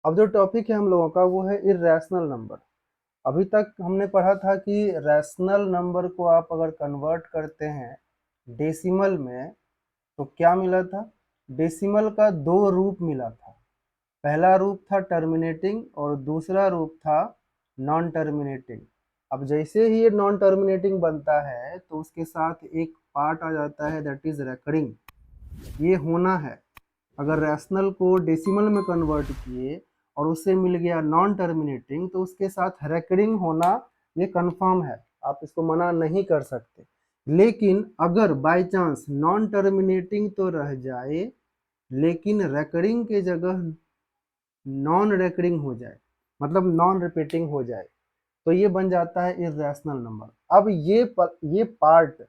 अब जो टॉपिक है हम लोगों का वो है इर्रेशनल नंबर। अभी तक हमने पढ़ा था कि रैशनल नंबर को आप अगर कन्वर्ट करते हैं डेसिमल में तो क्या मिला था। डेसिमल का दो रूप मिला था। पहला रूप था टर्मिनेटिंग और दूसरा रूप था नॉन टर्मिनेटिंग। अब जैसे ही ये नॉन टर्मिनेटिंग बनता है तो उसके साथ एक पार्ट आ जाता है, दैट इज रेकरिंग। ये होना है। अगर रैशनल को डेसिमल में कन्वर्ट किए और उससे मिल गया नॉन टर्मिनेटिंग तो उसके साथ रेकरिंग होना ये कंफर्म है, आप इसको मना नहीं कर सकते। लेकिन अगर बाय चांस नॉन टर्मिनेटिंग तो रह जाए लेकिन रेकरिंग के जगह नॉन रेकरिंग हो जाए, मतलब नॉन रिपीटिंग हो जाए, तो ये बन जाता है इर्रेशनल नंबर। अब ये पार्ट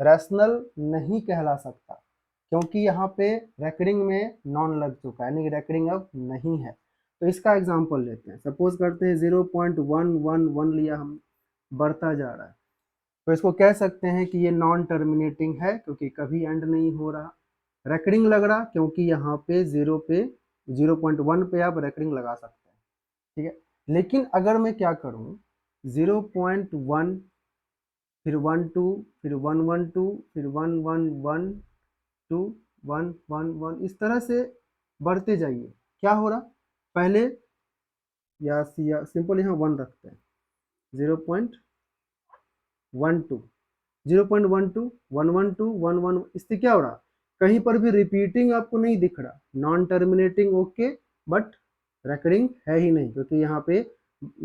रैशनल नहीं कहला सकता क्योंकि यहाँ पे रेकरिंग में नॉन लग चुका है, यानी कि रेकरिंग अब नहीं है। तो इसका एग्जांपल लेते हैं। सपोज करते हैं 0.111 लिया हम, बढ़ता जा रहा है, तो इसको कह सकते हैं कि ये नॉन टर्मिनेटिंग है क्योंकि कभी एंड नहीं हो रहा। रेकरिंग लग रहा क्योंकि यहाँ पे 0.1 पे आप रेकरिंग लगा सकते हैं, ठीक है। लेकिन अगर मैं क्या करूँ, 0.1 फिर 1 2 फिर 1 1 2 फिर 1 1 1 2 1 1 1 इस तरह से बढ़ते जाइए, क्या हो रहा। पहले या सिंपल यहाँ 1 रखते हैं, 0.12 0.12 112 11 इससे क्या हो रहा, कहीं पर भी रिपीटिंग आपको नहीं दिख रहा। Non terminating okay, but recurring है ही नहीं क्योंकि यहाँ पे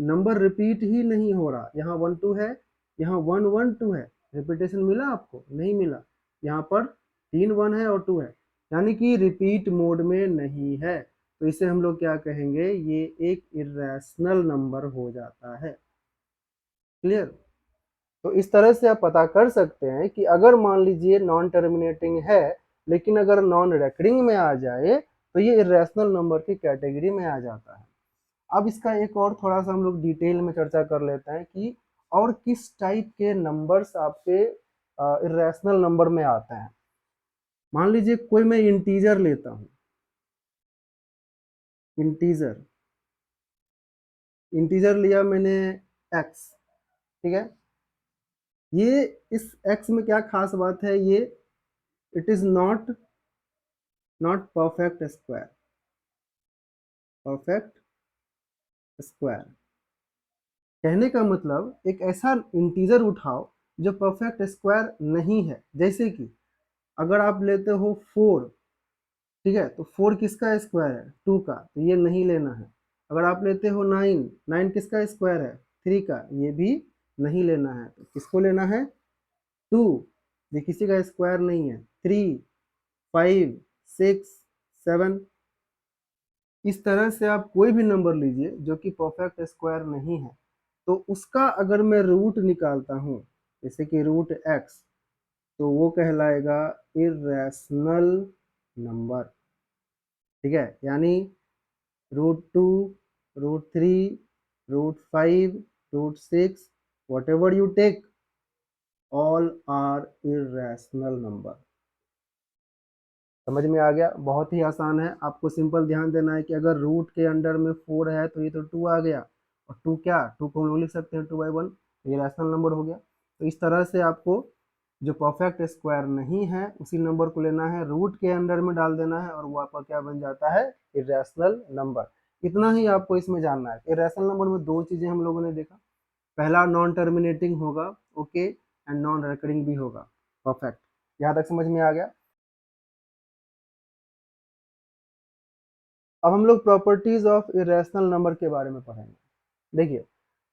नंबर रिपीट ही नहीं हो रहा। यहाँ 1 2 है, यहाँ 1 1 2 है, रिपीटेशन मिला आपको, नहीं मिला। यहाँ पर 3 1 है और 2 है, यानी कि रिपीट मोड में नहीं है। तो इसे हम लोग क्या कहेंगे, ये एक इर्रेशनल नंबर हो जाता है। क्लियर। तो इस तरह से आप पता कर सकते हैं कि अगर मान लीजिए नॉन टर्मिनेटिंग है लेकिन अगर नॉन रेकरिंग में आ जाए तो ये इर्रेशनल नंबर की कैटेगरी में आ जाता है। अब इसका एक और थोड़ा सा हम लोग डिटेल में चर्चा कर लेते हैं कि और किस टाइप के नंबर्स आपके इर्रेशनल नंबर में आते हैं। मान लीजिए कोई मैं इंटीजर लेता हूँ, इंटीजर इंटीजर लिया मैंने एक्स, ठीक है। ये इस एक्स में क्या खास बात है, ये it is not perfect square. Perfect square कहने का मतलब एक ऐसा इंटीजर उठाओ जो परफेक्ट स्क्वायर नहीं है। जैसे कि अगर आप लेते हो 4, ठीक है, तो 4 किसका स्क्वायर है, 2 का, तो ये नहीं लेना है। अगर आप लेते हो 9, 9 किसका स्क्वायर है, 3 का, ये भी नहीं लेना है। तो किसको लेना है, 2, ये किसी का स्क्वायर नहीं है। 3 5 6 7 इस तरह से आप कोई भी नंबर लीजिए जो कि परफेक्ट स्क्वायर नहीं है, तो उसका अगर मैं रूट निकालता हूँ, जैसे कि रूट एक्स, तो वो कहलाएगा इर्रेशनल नंबर, ठीक है। यानी √2 √3 √5 √6 whatever you take, all are irrational number. समझ में आ गया, बहुत ही आसान है। आपको सिंपल ध्यान देना है कि अगर रूट के अंडर में 4 है तो ये तो 2 आ गया, और 2 क्या, 2 को हम लोग लिख सकते हैं 2/1, ये रैशनल नंबर हो गया। तो इस तरह से आपको जो परफेक्ट स्क्वायर नहीं है उसी नंबर को लेना है, रूट के अंडर में डाल देना है और वो आपका क्या बन जाता है, इर्रेशनल नंबर। इतना ही आपको इसमें जानना है। इर्रेशनल नंबर में दो चीजें हम लोगों ने देखा, पहला नॉन टर्मिनेटिंग होगा, ओके, एंड नॉन रिकरिंग भी होगा। परफेक्ट, यहाँ तक समझ में आ गया। अब हम लोग प्रॉपर्टीज ऑफ इरेशनल नंबर के बारे में पढ़ेंगे। देखिए,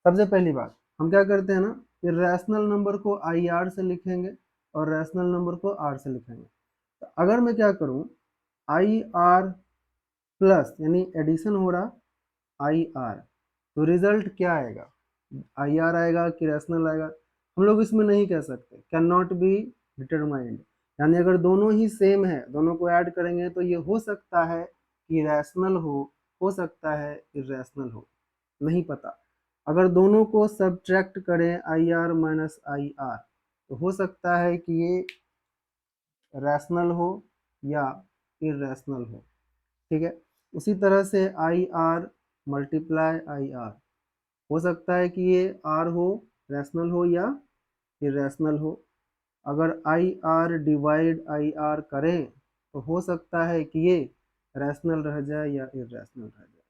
सबसे पहली बात हम क्या करते हैं ना, इरेशनल नंबर को आई आर से लिखेंगे और रैशनल नंबर को आर से लिखेंगे। तो अगर मैं क्या करूं, आई आर प्लस, यानी एडिशन हो रहा आई आर, तो रिजल्ट क्या आएगा, आई आर आएगा कि रैशनल आएगा, हम लोग इसमें नहीं कह सकते, कैन नॉट बी डिटरमाइंड। यानी अगर दोनों ही सेम है, दोनों को ऐड करेंगे तो ये हो सकता है कि रैशनल हो सकता है इरेशनल हो, नहीं पता। अगर दोनों को सब्ट्रैक्ट करें I R minus I R, तो हो सकता है कि ये रैशनल हो या इरेशनल हो, ठीक है। उसी तरह से I R multiply I R. हो सकता है कि ये आर हो, रैशनल हो या इरेशनल हो। अगर I R divide I R करें तो हो सकता है कि ये रैशनल रह जाए या इरेशनल रह जाए।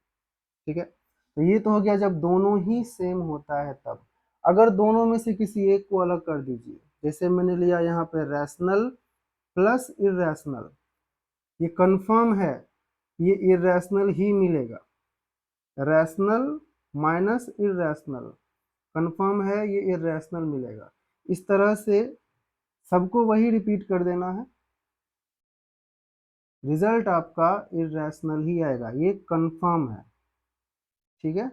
ठीक है, तो ये तो हो गया जब दोनों ही सेम होता है तब। अगर दोनों में से किसी एक को अलग कर दीजिए, जैसे मैंने लिया यहाँ पे रैशनल प्लस इरेशनल, ये कंफर्म है ये इरेशनल ही मिलेगा। रैशनल माइनस इरेशनल कंफर्म है ये इरेशनल मिलेगा। इस तरह से सबको वही रिपीट कर देना है, रिजल्ट आपका इरेशनल ही आएगा, ये कंफर्म है। ठीक है,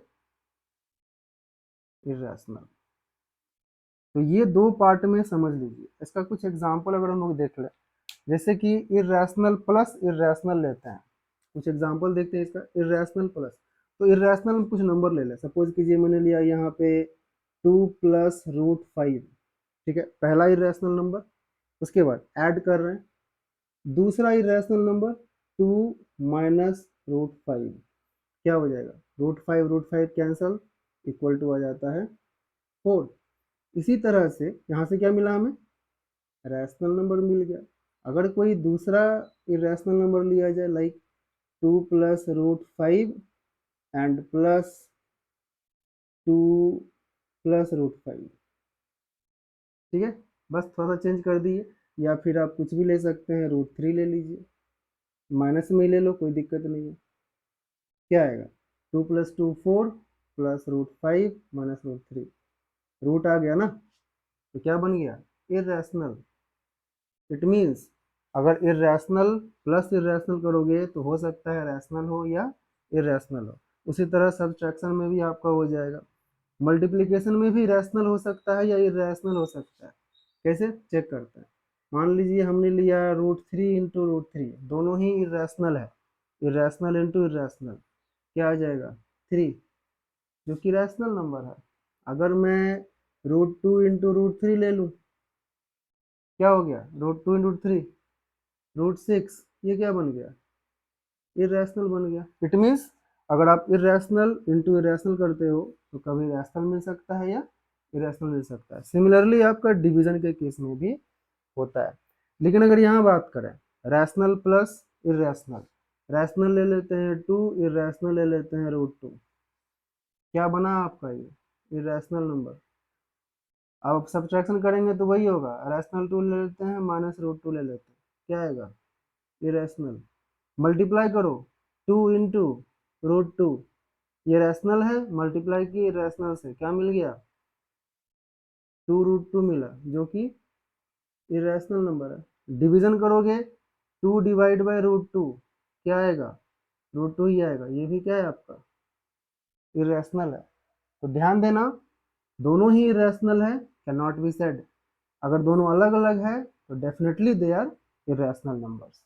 इरेशनल। तो ये दो पार्ट में समझ लीजिए। इसका कुछ एग्जांपल अगर हम लोग देख लें, जैसे कि इरेशनल प्लस इरेशनल लेते हैं, कुछ एग्जांपल देखते हैं इसका। इरेशनल प्लस, तो इरेशनल में कुछ नंबर ले लें। सपोज कीजिए मैंने लिया यहाँ पे 2 + √5। ठीक है, पहला इरेशनल नंबर। उसके बाद ऐड कर रहे हैं दूसरा इरेशनल नंबर 2 - √5। क्या हो जाएगा? √5 कैंसल, इक्वल टू आ जाता है 4। इसी तरह से यहाँ से क्या मिला हमें? रैशनल नंबर मिल गया। अगर कोई दूसरा इरेशनल नंबर लिया जाए, लाइक 2 + √5 एंड प्लस 2 + √5। ठीक है, बस थोड़ा सा चेंज कर दिए। या फिर आप कुछ भी ले सकते हैं, √3 ले लीजिए, माइनस में ले लो, कोई दिक्कत नहीं है। क्या आएगा? 2 + 2 4 प्लस √5 माइनस √3। रूट आ गया ना, तो क्या बन गया? इरेशनल। इट मीन्स अगर इरेशनल प्लस इरेशनल करोगे तो हो सकता है रैशनल हो या इरेशनल हो। उसी तरह सब्ट्रैक्शन में भी आपका हो जाएगा। मल्टीप्लिकेशन में भी रैशनल हो सकता है या इरेशनल हो सकता है। कैसे चेक करते हैं? मान लीजिए हमने लिया √3 × √3, दोनों ही इरेशनल है। इरेशनल इंटू इरेशनल क्या आ जाएगा? 3, जो कि रैशनल नंबर है। अगर मैं √2 × √3 ले लूँ, क्या हो गया? √2 × 3 √6, ये क्या बन गया? इरेशनल बन गया। इट मीन्स अगर आप इरेशनल इंटू इरेशनल करते हो तो कभी रैशनल मिल सकता है या इरेशनल मिल सकता है। सिमिलरली आपका डिवीजन के केस में भी होता है। लेकिन अगर यहाँ बात करें रैशनल प्लस इरेशनल, रैशनल ले लेते हैं 2, इरेशनल ले लेते हैं √2, क्या बना आपका? ये इरेशनल नंबर। अब सब्ट्रैक्शन करेंगे तो वही होगा, रैशनल 2 ले लेते हैं माइनस √2 ले लेते हैं, क्या आएगा? इरेशनल। मल्टीप्लाई करो 2 × √2, ये रैशनल है, मल्टीप्लाई की रैशनल से, क्या मिल गया? 2 √2 मिला, जो कि इरेशनल नंबर है। डिवीजन करोगे 2 / √2, क्या आएगा? √2 ही आएगा, ये भी क्या है आपका? इरेशनल है। तो ध्यान देना, दोनों ही इरेशनल है, कैन नॉट बी सेड। अगर दोनों अलग अलग है तो definitely they are irrational numbers.